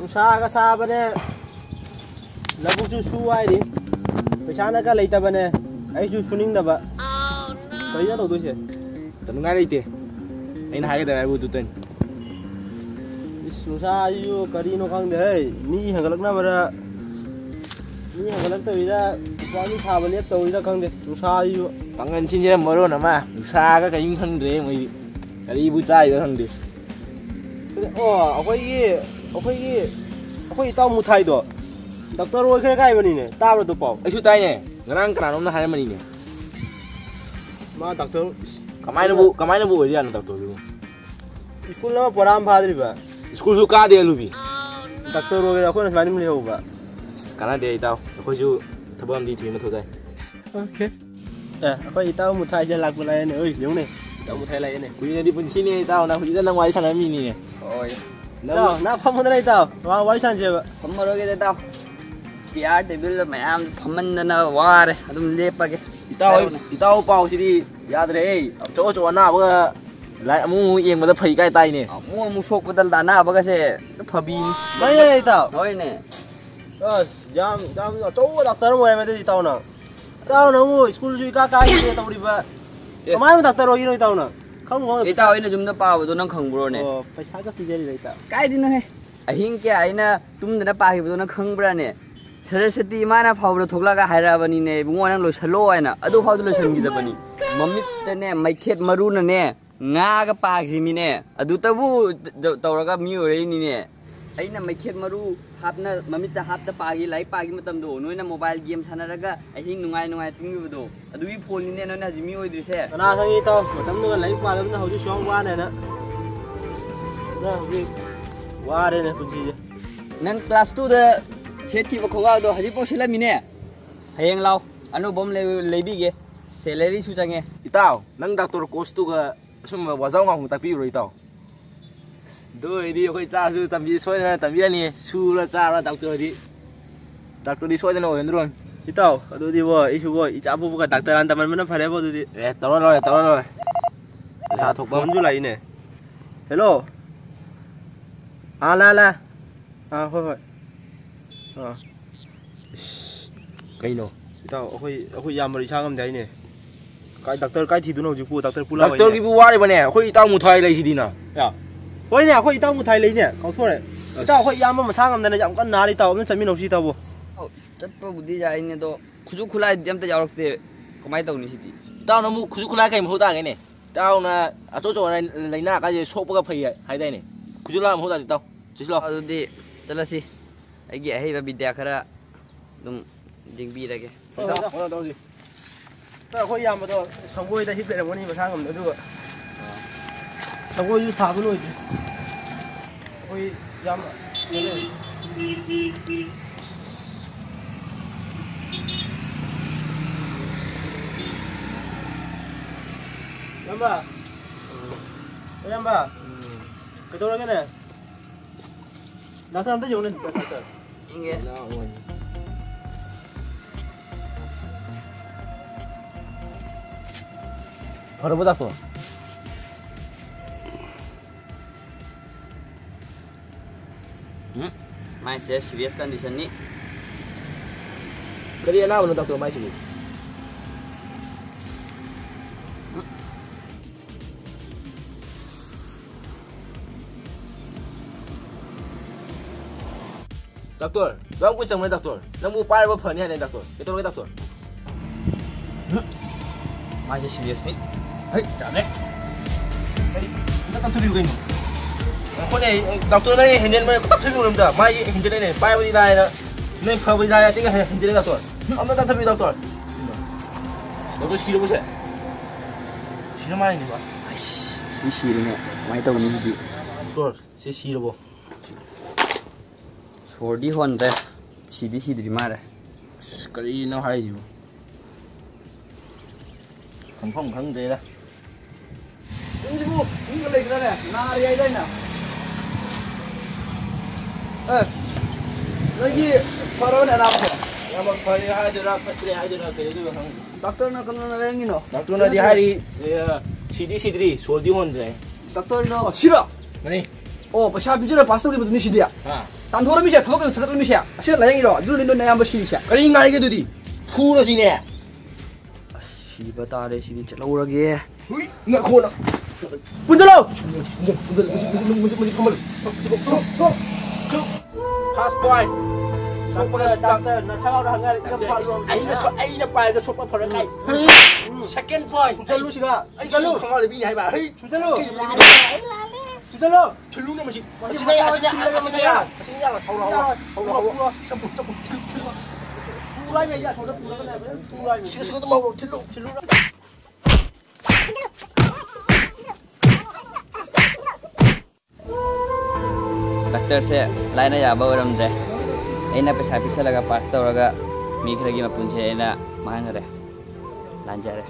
नुसागा साबने लबुचु सुवाइरी पैसाना का लेतबने आइसु सुनिंगदबा कइया तौदोसे तनुंगा लेते अइना हाइगदा आइबु दुतन नुसा आइयो करिनो खंगदे है मी हंगलकना बरा मी हंगलकतबिदा पानी थाबा लेप तौइदा खंगदे नुसा आइयो पांगन सिनजे मरोन अमा नुसागा कयिम खंगद्रे मोइ करिबु चाइदा खंगदे ओ अखोई ताऊ मुथाइदो डॉक्टर ओइखरे गाइबनिने ताब्रो दो पाउ आइसु ताइने ngरang kananomna हायमनिने मा डॉक्टर कमाइनबु ओइरियानो डॉक्टर स्कूल नमा पराम फाद्रिबा स्कूल सु का दे लुबि डॉक्टर ओइरा अखोना स्वानि मुले होबा kana de itaw अखोइसु थबम दि थिन थोजाय ओके ए अखोई ताऊ मुथाइ जे लागबो लायने ओइ लेउने ताऊ मुथाइ लायने कुइनदि पुनसिनि itaw na हुइदा नंग वाइ सानामिनि ने ओइ ना फमदना itaw वा वाइ सानजेबा फमरोगे itaw PR टेबल मैम फमनना वारे अदुम लेपगे itaw पाउ सिदि याद्रे चो चो ना बग लाइ अमु येंगबदा फै काय ताइने अमु सोकबदा दाना बगसे फबिन नहीं itaw होइने बस जाम चौ डॉक्टर मोय मेदे itaw ना मु स्कूल जु का के तौरिबा कमाय डॉक्टर ओइनो itaw ना खंगो itaw इने जुमदा पाबदो नंग खंगब्रोने ओ पैसा का पिजेरि itaw काय दिनो हे अहिं के आइना तुमदना पाहिबदो न खंगब्राने सरस्वती माना फावरो थोकलागा हायराबनिने बुंगो नंग लोसलो आइना अदु फावदो लोसंगिदबनी मम्मितने मैखेत मरुनने नागा पाग्रिमिने अदु तबु तौरगा मी ओरैनिने अइना मैखेत मरु हापना मम्मिता हापता पागी लाई पागी मतमदो नोइना मोबाइल गेम सानारगा अहिं नुंगाय तिंगिबदो अदुई फोननिने नोइना जिमी ओइद्रिसे कना संगी itaw मतमदो लाई पादबना हौजि सोंग वाने ना हौजि वारे ने पुंजीजे नंग क्लास 2 दा सेठी बखोगादो हजि पोसिलमिने हयेंग लाव अनुबम लेबिगे सैलरी सु चंगे itaw nang doctor course tu ga sum wajau ngam takpi ro itaw do idi khoi cha su tambi soina tambi ani su la cha la doctor di soina no endron itaw adudi bo isu bo icha bu ga doctor an taman mana phare bo adudi tawro lo sa thok bom ju lai ne hello la hoi kaino itaw akhoi yamari sangam dai ne kai doctor kai thi duno jipu doctor pula doctor ki bu wari bane khoi itaw muthai lai sidina ya hoi ne akhoi itaw muthai lai ne kau thore itaw akhoi yam ma sangam dana jam kan nari taw am chami nosi taw bo चप्पा बुद्धि जाइने तो खुजु खुला एकदम त जावरते कमाइ तौनि सिदि itaw na mu khuju khula kai mu ta ne itaw na acho laina ka je sopga phai hai dai ne khuju la mu ta itaw chislo अदुदि चलसि आइगे अहिबा विद्या खरा दुम जिंगबि रगे ता akhoi yam do sangoi da hip le moni ma sangam da du sangoi ju sabu no idi akhoi yam Yamba kedua lagi ne doctor ante jone doctor Inge Farbo doctor माइ से serious condition नि kari ana no doctor mai sini doctor bang ku sang mai doctor namu pai ba phani hai doctor ketor ke doctor माइ से serious नि hei dale kita tu juga ini ko ne doctor nai henden mai ko tu belum dah mai henden ne pai ba di dai na nai pha ba di dai tinga henden doctor amma ta thabi doctor doctor siro bose siro mai ni ba 이 시리네 माइ तौनि सिदि doctor se siro bo छोरदी होनदे सिदि मारे kari no hai ju không khang de la इंजिबु इंग लेग्राने नारि आइदैना लगी फरोन अनाबो ya ba phari hai de ra phatre hai de ra ke du hang doctor न कन लेंगिनो doctor na di hari sidri soldi hon de doctor न 싫어 mani पैसा बिजरा पास तो के बदनी सिदिया ha तांथोर मिसे थबक थरत मिसे असे लायंगिरो दुलिनो नयाम बसिसे करी ngaige dudi khura sine सिबा तारे सिनि चलौरगे hui nga khona punjalo musik kamal pass point doctor na thao ra hangar ka pa ro aina pai ga sopa phara kai second point punjalo siga ai ga lu khanga le bi hai ba hei punjalo punjalo thulu na masi asina ya thau ra pulai me ya thoda pulai na pulai siga to mau thulu doctor से line याबा ओरमद्रे ऐना पैसा पिसलगा पास तौरगा मी खरगी मपुनसे ऐना मांगरे लांजारे